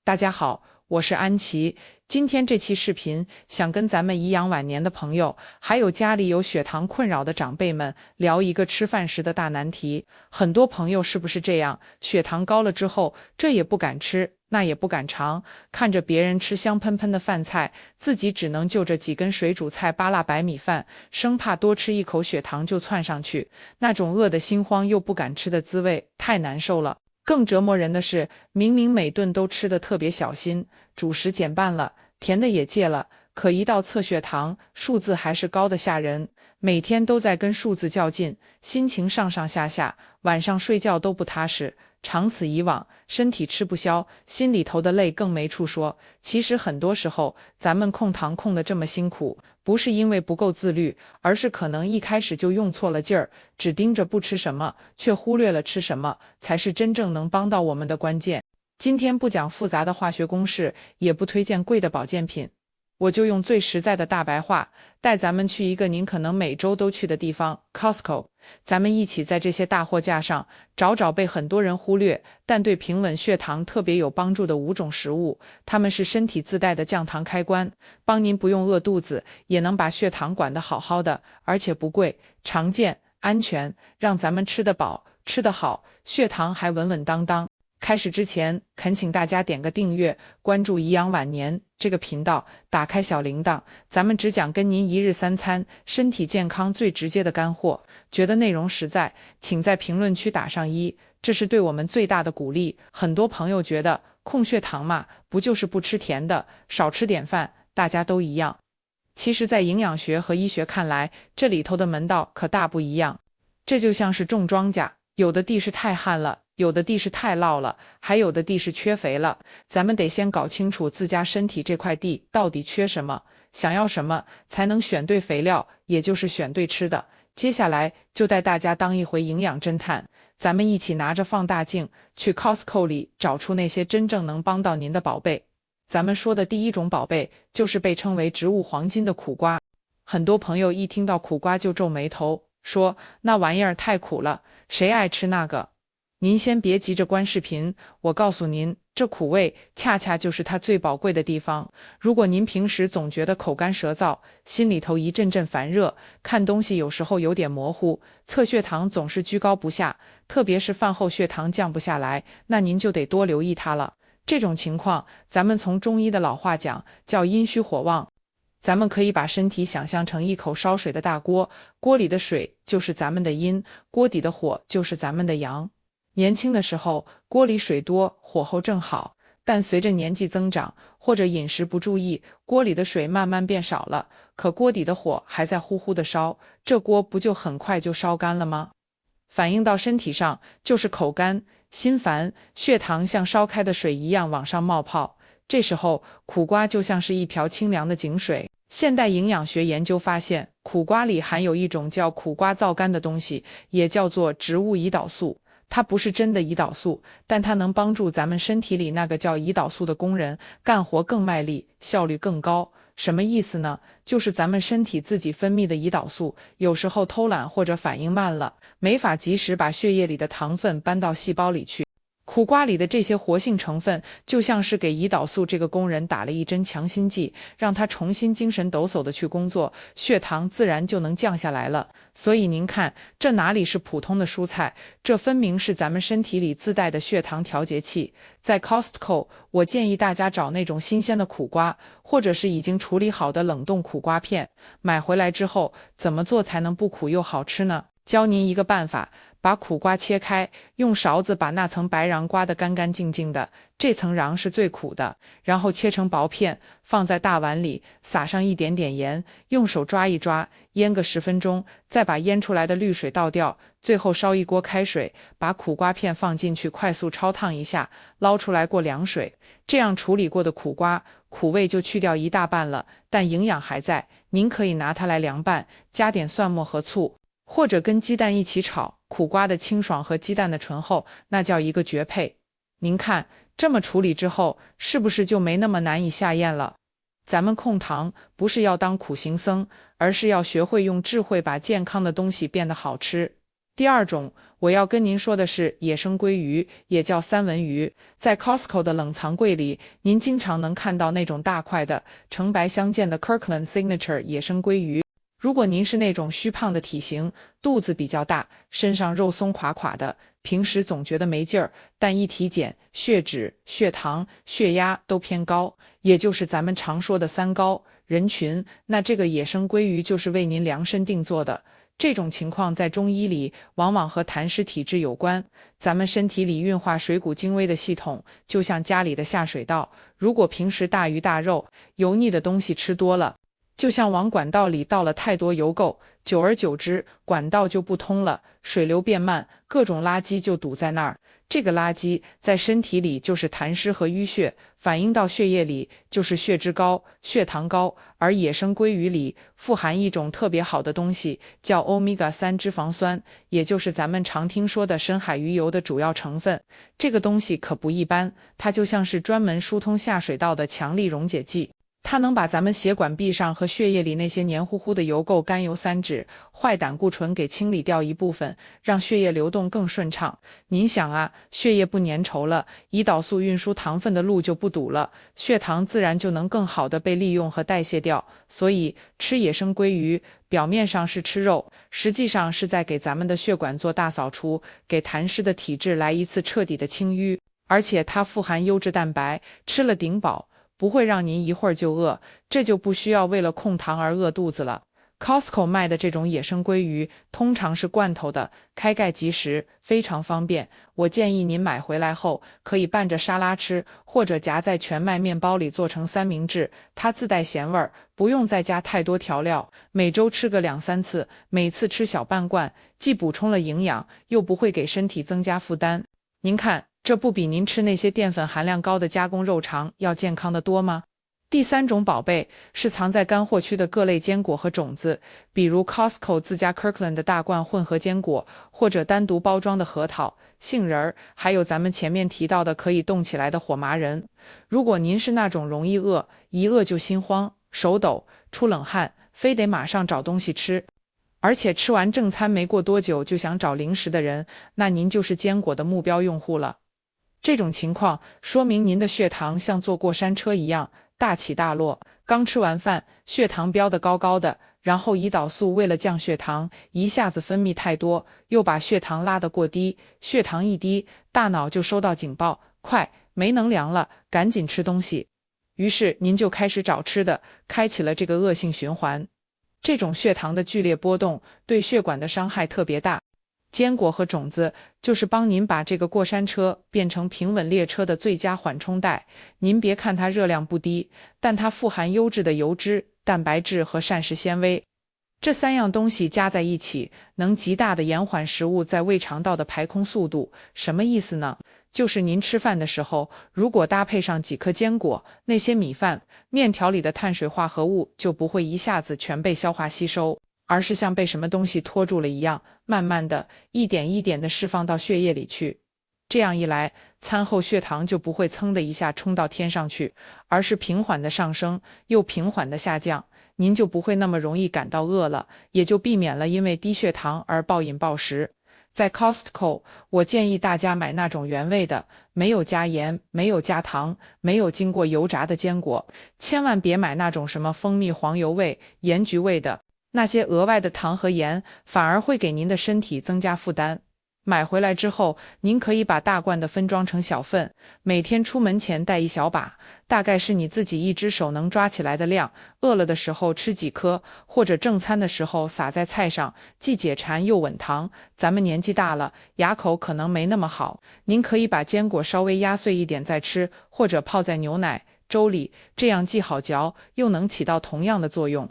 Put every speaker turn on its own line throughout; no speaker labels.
大家好，我是安琪。今天这期视频想跟咱们颐养晚年的朋友，还有家里有血糖困扰的长辈们聊一个吃饭时的大难题。很多朋友是不是这样？血糖高了之后，这也不敢吃，那也不敢尝，看着别人吃香喷喷的饭菜，自己只能就着几根水煮菜扒拉白米饭，生怕多吃一口血糖就窜上去。那种饿得心慌又不敢吃的滋味，太难受了。更折磨人的是，明明每顿都吃得特别小心，主食减半了，甜的也戒了，可一到测血糖，数字还是高的吓人，每天都在跟数字较劲，心情上上下下，晚上睡觉都不踏实。长此以往，身体吃不消，心里头的累更没处说。其实很多时候，咱们控糖控得这么辛苦，不是因为不够自律，而是可能一开始就用错了劲儿，只盯着不吃什么，却忽略了吃什么，才是真正能帮到我们的关键。今天不讲复杂的化学公式，也不推荐贵的保健品，我就用最实在的大白话，带咱们去一个您可能每周都去的地方 Costco。 咱们一起在这些大货架上找找被很多人忽略，但对平稳血糖特别有帮助的5种食物。它们是身体自带的降糖开关，帮您不用饿肚子，也能把血糖管得好好的，而且不贵，常见，安全，让咱们吃得饱，吃得好，血糖还稳稳当当。开始之前，恳请大家点个订阅，关注颐养晚年这个频道，打开小铃铛，咱们只讲跟您一日三餐、身体健康最直接的干货。觉得内容实在，请在评论区打上1，这是对我们最大的鼓励。很多朋友觉得控血糖嘛，不就是不吃甜的，少吃点饭，大家都一样。其实在营养学和医学看来，这里头的门道可大不一样。这就像是种庄稼，有的地是太旱了，有的地是太涝了，还有的地是缺肥了。咱们得先搞清楚自家身体这块地到底缺什么，想要什么，才能选对肥料，也就是选对吃的。接下来就带大家当一回营养侦探，咱们一起拿着放大镜去 Costco 里找出那些真正能帮到您的宝贝。咱们说的第一种宝贝就是被称为植物黄金的苦瓜。很多朋友一听到苦瓜就皱眉头，说那玩意儿太苦了，谁爱吃那个？您先别急着关视频，我告诉您，这苦味恰恰就是它最宝贵的地方。如果您平时总觉得口干舌燥，心里头一阵阵烦热，看东西有时候有点模糊，测血糖总是居高不下，特别是饭后血糖降不下来，那您就得多留意它了。这种情况，咱们从中医的老话讲，叫阴虚火旺。咱们可以把身体想象成一口烧水的大锅，锅里的水就是咱们的阴，锅底的火就是咱们的阳。年轻的时候，锅里水多，火候正好，但随着年纪增长，或者饮食不注意，锅里的水慢慢变少了，可锅底的火还在呼呼的烧，这锅不就很快就烧干了吗？反映到身体上，就是口干、心烦，血糖像烧开的水一样往上冒泡。这时候，苦瓜就像是一瓢清凉的井水。现代营养学研究发现，苦瓜里含有一种叫苦瓜皂苷的东西，也叫做植物胰岛素。它不是真的胰岛素，但它能帮助咱们身体里那个叫胰岛素的工人干活更卖力，效率更高。什么意思呢？就是咱们身体自己分泌的胰岛素，有时候偷懒或者反应慢了，没法及时把血液里的糖分搬到细胞里去。苦瓜里的这些活性成分就像是给胰岛素这个工人打了一针强心剂，让他重新精神抖擞的去工作，血糖自然就能降下来了。所以您看，这哪里是普通的蔬菜，这分明是咱们身体里自带的血糖调节器。在 Costco， 我建议大家找那种新鲜的苦瓜，或者是已经处理好的冷冻苦瓜片。买回来之后，怎么做才能不苦又好吃呢？教您一个办法，把苦瓜切开，用勺子把那层白瓤刮得干干净净的，这层瓤是最苦的，然后切成薄片，放在大碗里，撒上一点点盐，用手抓一抓，腌个10分钟，再把腌出来的滤水倒掉，最后烧一锅开水，把苦瓜片放进去，快速焯烫一下，捞出来过凉水。这样处理过的苦瓜，苦味就去掉一大半了，但营养还在。您可以拿它来凉拌，加点蒜末和醋，或者跟鸡蛋一起炒，苦瓜的清爽和鸡蛋的醇厚，那叫一个绝配。您看，这么处理之后，是不是就没那么难以下咽了？咱们控糖不是要当苦行僧，而是要学会用智慧把健康的东西变得好吃。第二种，我要跟您说的是野生鲑鱼，也叫三文鱼。在 Costco 的冷藏柜里，您经常能看到那种大块的、橙白相间的 Kirkland Signature 野生鲑鱼。如果您是那种虚胖的体型，肚子比较大，身上肉松垮垮的，平时总觉得没劲儿，但一体检，血脂、血糖、血压都偏高，也就是咱们常说的三高人群，那这个野生鲑鱼就是为您量身定做的。这种情况在中医里往往和痰湿体质有关。咱们身体里运化水谷精微的系统，就像家里的下水道，如果平时大鱼大肉、油腻的东西吃多了，就像往管道里倒了太多油垢，久而久之，管道就不通了，水流变慢，各种垃圾就堵在那儿。这个垃圾在身体里就是痰湿和淤血，反映到血液里就是血脂高、血糖高，而野生鲑鱼里富含一种特别好的东西，叫欧米伽3脂肪酸，也就是咱们常听说的深海鱼油的主要成分。这个东西可不一般，它就像是专门疏通下水道的强力溶解剂。它能把咱们血管壁上和血液里那些黏糊糊的油垢、甘油三酯、坏胆固醇给清理掉一部分，让血液流动更顺畅。您想啊，血液不粘稠了，胰岛素运输糖分的路就不堵了，血糖自然就能更好的被利用和代谢掉。所以吃野生鲑鱼，表面上是吃肉，实际上是在给咱们的血管做大扫除，给痰湿的体质来一次彻底的清淤。而且它富含优质蛋白，吃了顶饱，不会让您一会儿就饿，这就不需要为了控糖而饿肚子了。Costco 卖的这种野生鲑鱼通常是罐头的，开盖即食，非常方便。我建议您买回来后可以拌着沙拉吃，或者夹在全麦面包里做成三明治，它自带咸味儿，不用再加太多调料。每周吃个2-3次，每次吃小半罐，既补充了营养，又不会给身体增加负担。您看，这不比您吃那些淀粉含量高的加工肉肠要健康的多吗？第三种宝贝是藏在干货区的各类坚果和种子，比如 Costco 自家 Kirkland 的大罐混合坚果，或者单独包装的核桃、杏仁，还有咱们前面提到的可以动起来的火麻仁。如果您是那种容易饿，一饿就心慌、手抖、出冷汗，非得马上找东西吃，而且吃完正餐没过多久就想找零食的人，那您就是坚果的目标用户了。这种情况说明您的血糖像坐过山车一样大起大落，刚吃完饭，血糖飙得高高的，然后胰岛素为了降血糖，一下子分泌太多，又把血糖拉得过低，血糖一低，大脑就收到警报，快，没能量了，赶紧吃东西。于是您就开始找吃的，开启了这个恶性循环。这种血糖的剧烈波动对血管的伤害特别大。坚果和种子就是帮您把这个过山车变成平稳列车的最佳缓冲带。您别看它热量不低，但它富含优质的油脂、蛋白质和膳食纤维。这三样东西加在一起，能极大的延缓食物在胃肠道的排空速度。什么意思呢？就是您吃饭的时候，如果搭配上几颗坚果，那些米饭、面条里的碳水化合物就不会一下子全被消化吸收，而是像被什么东西拖住了一样，慢慢的一点一点的释放到血液里去。这样一来，餐后血糖就不会噌的一下冲到天上去，而是平缓的上升，又平缓的下降。您就不会那么容易感到饿了，也就避免了因为低血糖而暴饮暴食。在 Costco， 我建议大家买那种原味的，没有加盐、没有加糖、没有经过油炸的坚果，千万别买那种什么蜂蜜黄油味、盐菊味的，那些额外的糖和盐反而会给您的身体增加负担。买回来之后，您可以把大罐的分装成小份，每天出门前带一小把，大概是你自己一只手能抓起来的量，饿了的时候吃几颗，或者正餐的时候撒在菜上，既解馋又稳糖。咱们年纪大了，牙口可能没那么好，您可以把坚果稍微压碎一点再吃，或者泡在牛奶、粥里，这样既好嚼，又能起到同样的作用。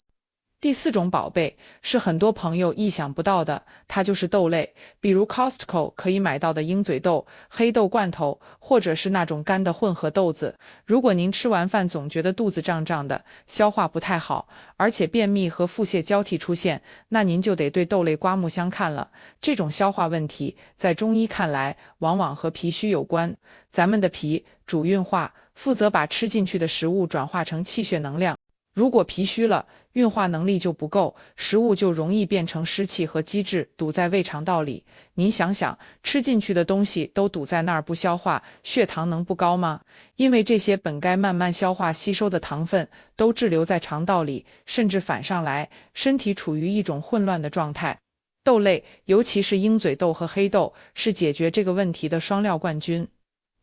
第四种宝贝是很多朋友意想不到的，它就是豆类，比如 Costco 可以买到的鹰嘴豆、黑豆罐头，或者是那种干的混合豆子。如果您吃完饭总觉得肚子胀胀的，消化不太好，而且便秘和腹泻交替出现，那您就得对豆类刮目相看了。这种消化问题在中医看来往往和脾虚有关。咱们的脾主运化，负责把吃进去的食物转化成气血能量。如果脾虚了，运化能力就不够，食物就容易变成湿气和积滞，堵在胃肠道里。您想想，吃进去的东西都堵在那儿不消化，血糖能不高吗？因为这些本该慢慢消化吸收的糖分，都滞留在肠道里，甚至反上来，身体处于一种混乱的状态。豆类，尤其是鹰嘴豆和黑豆，是解决这个问题的双料冠军。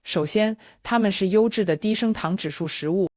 首先，它们是优质的低升糖指数食物。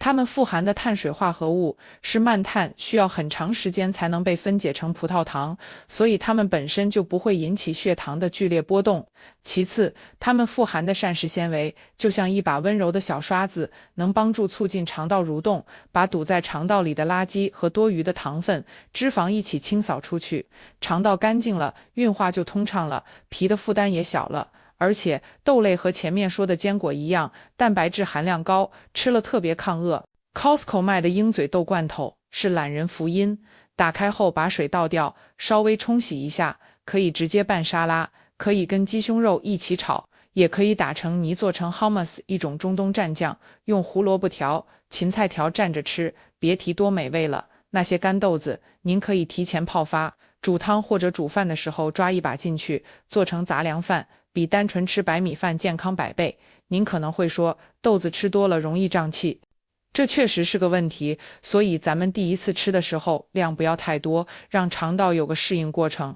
它们富含的碳水化合物是慢碳，需要很长时间才能被分解成葡萄糖，所以它们本身就不会引起血糖的剧烈波动。其次，它们富含的膳食纤维就像一把温柔的小刷子，能帮助促进肠道蠕动，把堵在肠道里的垃圾和多余的糖分、脂肪一起清扫出去。肠道干净了，运化就通畅了，脾的负担也小了。而且豆类和前面说的坚果一样，蛋白质含量高，吃了特别抗饿。Costco 卖的鹰嘴豆罐头是懒人福音，打开后把水倒掉，稍微冲洗一下，可以直接拌沙拉，可以跟鸡胸肉一起炒，也可以打成泥做成 hummus 一种中东蘸酱，用胡萝卜条、芹菜条蘸着吃，别提多美味了。那些干豆子，您可以提前泡发，煮汤或者煮饭的时候抓一把进去，做成杂粮饭。比单纯吃白米饭健康100倍。您可能会说，豆子吃多了容易胀气，这确实是个问题，所以咱们第一次吃的时候量不要太多，让肠道有个适应过程。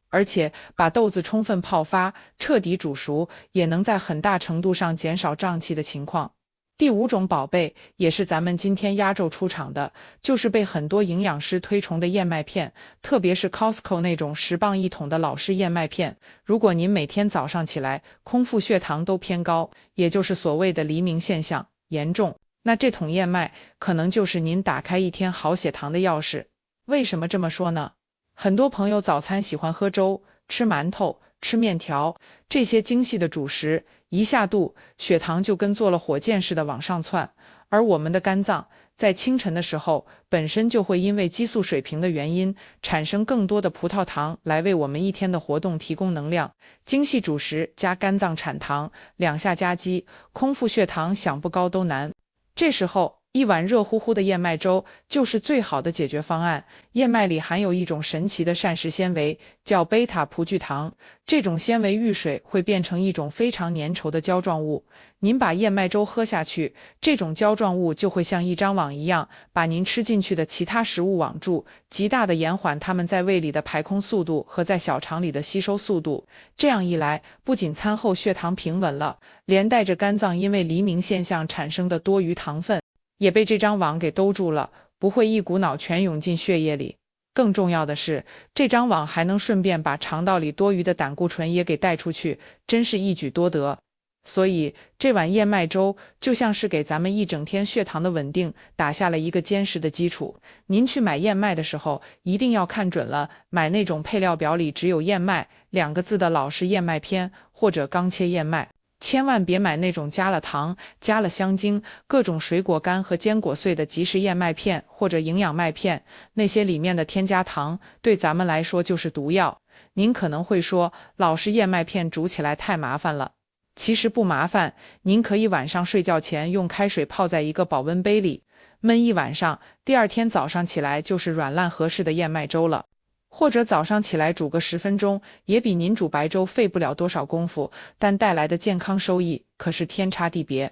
而且把豆子充分泡发，彻底煮熟，也能在很大程度上减少胀气的情况。第5种宝贝，也是咱们今天压轴出场的，就是被很多营养师推崇的燕麦片，特别是 Costco 那种10磅1桶的老式燕麦片。如果您每天早上起来空腹血糖都偏高，也就是所谓的黎明现象严重，那这桶燕麦可能就是您打开一天好血糖的钥匙。为什么这么说呢？很多朋友早餐喜欢喝粥、吃馒头、吃面条，这些精细的主食一下肚，血糖就跟做了火箭似的往上窜。而我们的肝脏在清晨的时候本身就会因为激素水平的原因产生更多的葡萄糖，来为我们一天的活动提供能量。精细主食加肝脏产糖，2下夹击，空腹血糖想不高都难。这时候一碗热乎乎的燕麦粥就是最好的解决方案。燕麦里含有一种神奇的膳食纤维，叫贝塔葡聚糖，这种纤维遇水会变成一种非常粘稠的胶状物。您把燕麦粥喝下去，这种胶状物就会像一张网一样，把您吃进去的其他食物网住，极大的延缓它们在胃里的排空速度和在小肠里的吸收速度。这样一来，不仅餐后血糖平稳了，连带着肝脏因为黎明现象产生的多余糖分也被这张网给兜住了，不会一股脑全涌进血液里。更重要的是，这张网还能顺便把肠道里多余的胆固醇也给带出去，真是一举多得。所以这碗燕麦粥就像是给咱们一整天血糖的稳定打下了一个坚实的基础。您去买燕麦的时候一定要看准了，买那种配料表里只有燕麦2个字的老式燕麦片或者钢切燕麦，千万别买那种加了糖、加了香精、各种水果干和坚果碎的即食燕麦片或者营养麦片，那些里面的添加糖对咱们来说就是毒药。您可能会说，老式燕麦片煮起来太麻烦了。其实不麻烦，您可以晚上睡觉前用开水泡在一个保温杯里，焖一晚上，第二天早上起来就是软烂合适的燕麦粥了。或者早上起来煮个10分钟，也比您煮白粥费不了多少功夫，但带来的健康收益可是天差地别。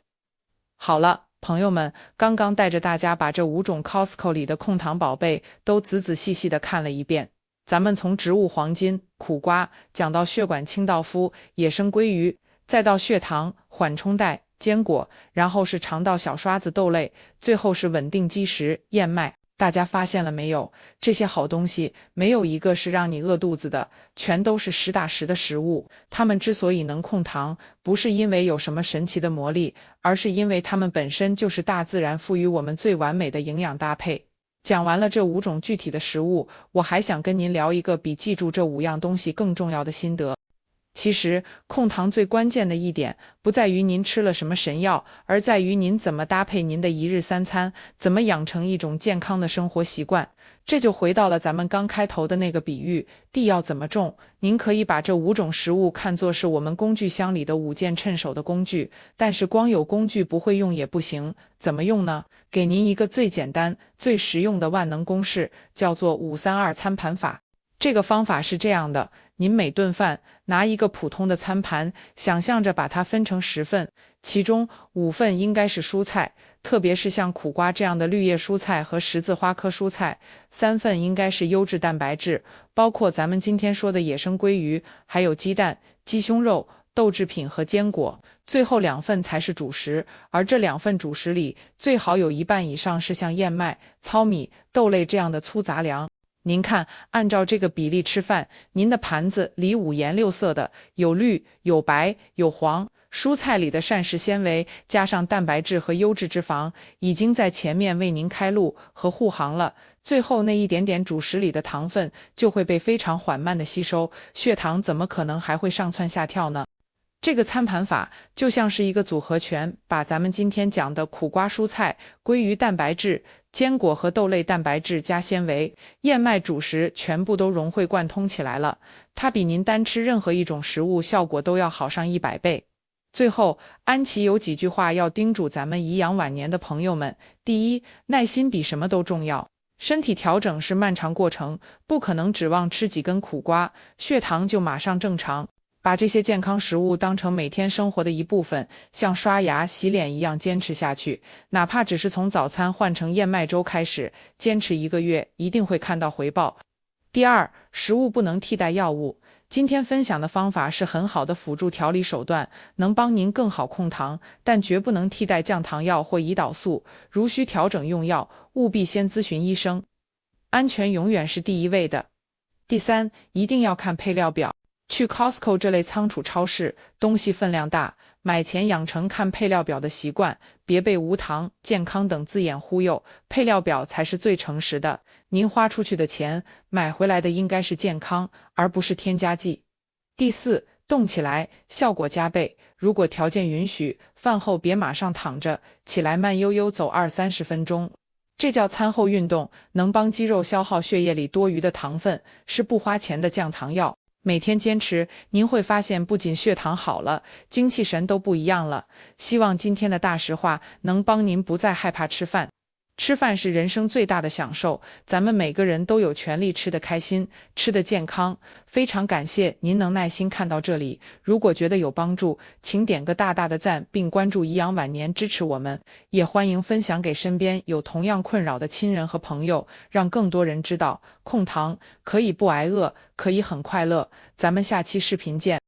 好了，朋友们，刚刚带着大家把这5种 Costco 里的控糖宝贝都仔仔细细地看了一遍。咱们从植物黄金、苦瓜讲到血管清道夫、野生鲑鱼，再到血糖、缓冲带、坚果，然后是肠道小刷子豆类，最后是稳定积食燕麦。大家发现了没有？这些好东西没有一个是让你饿肚子的，全都是实打实的食物。它们之所以能控糖，不是因为有什么神奇的魔力，而是因为它们本身就是大自然赋予我们最完美的营养搭配。讲完了这5种具体的食物，我还想跟您聊一个比记住这5样东西更重要的心得。其实控糖最关键的一点，不在于您吃了什么神药，而在于您怎么搭配您的一日三餐，怎么养成一种健康的生活习惯。这就回到了咱们刚开头的那个比喻，地要怎么种？您可以把这5种食物看作是我们工具箱里的5件趁手的工具，但是光有工具不会用也不行，怎么用呢？给您一个最简单、最实用的万能公式，叫做532餐盘法。这个方法是这样的，您每顿饭拿一个普通的餐盘，想象着把它分成10份，其中5份应该是蔬菜，特别是像苦瓜这样的绿叶蔬菜和十字花科蔬菜，3份应该是优质蛋白质，包括咱们今天说的野生鲑鱼，还有鸡蛋、鸡胸肉、豆制品和坚果，最后2份才是主食，而这2份主食里，最好有1半以上是像燕麦、糙米、豆类这样的粗杂粮。您看，按照这个比例吃饭，您的盘子里5颜6色的，有绿、有白、有黄，蔬菜里的膳食纤维加上蛋白质和优质脂肪，已经在前面为您开路和护航了。最后那一点点主食里的糖分就会被非常缓慢的吸收，血糖怎么可能还会上蹿下跳呢？这个餐盘法就像是一个组合拳，把咱们今天讲的苦瓜蔬菜、鲑鱼蛋白质、坚果和豆类蛋白质加纤维、燕麦主食全部都融会贯通起来了，它比您单吃任何一种食物效果都要好上100倍。最后，安琪有几句话要叮嘱咱们颐养晚年的朋友们：第一，耐心比什么都重要。身体调整是漫长过程，不可能指望吃几根苦瓜，血糖就马上正常。把这些健康食物当成每天生活的一部分，像刷牙、洗脸一样坚持下去，哪怕只是从早餐换成燕麦粥开始，坚持1个月，一定会看到回报。第二，食物不能替代药物。今天分享的方法是很好的辅助调理手段，能帮您更好控糖，但绝不能替代降糖药或胰岛素。如需调整用药，务必先咨询医生。安全永远是第一位的。第三，一定要看配料表。去 Costco 这类仓储超市，东西分量大，买前养成看配料表的习惯，别被无糖、健康等字眼忽悠，配料表才是最诚实的。您花出去的钱，买回来的应该是健康，而不是添加剂。第四，动起来，效果加倍。如果条件允许，饭后别马上躺着，起来慢悠悠走20-30分钟。这叫餐后运动，能帮肌肉消耗血液里多余的糖分，是不花钱的降糖药。每天坚持，您会发现不仅血糖好了，精气神都不一样了。希望今天的大实话能帮您不再害怕吃饭。吃饭是人生最大的享受，咱们每个人都有权利吃得开心，吃得健康。非常感谢您能耐心看到这里，如果觉得有帮助，请点个大大的赞，并关注颐养晚年支持我们，也欢迎分享给身边有同样困扰的亲人和朋友，让更多人知道控糖可以不挨饿，可以很快乐。咱们下期视频见。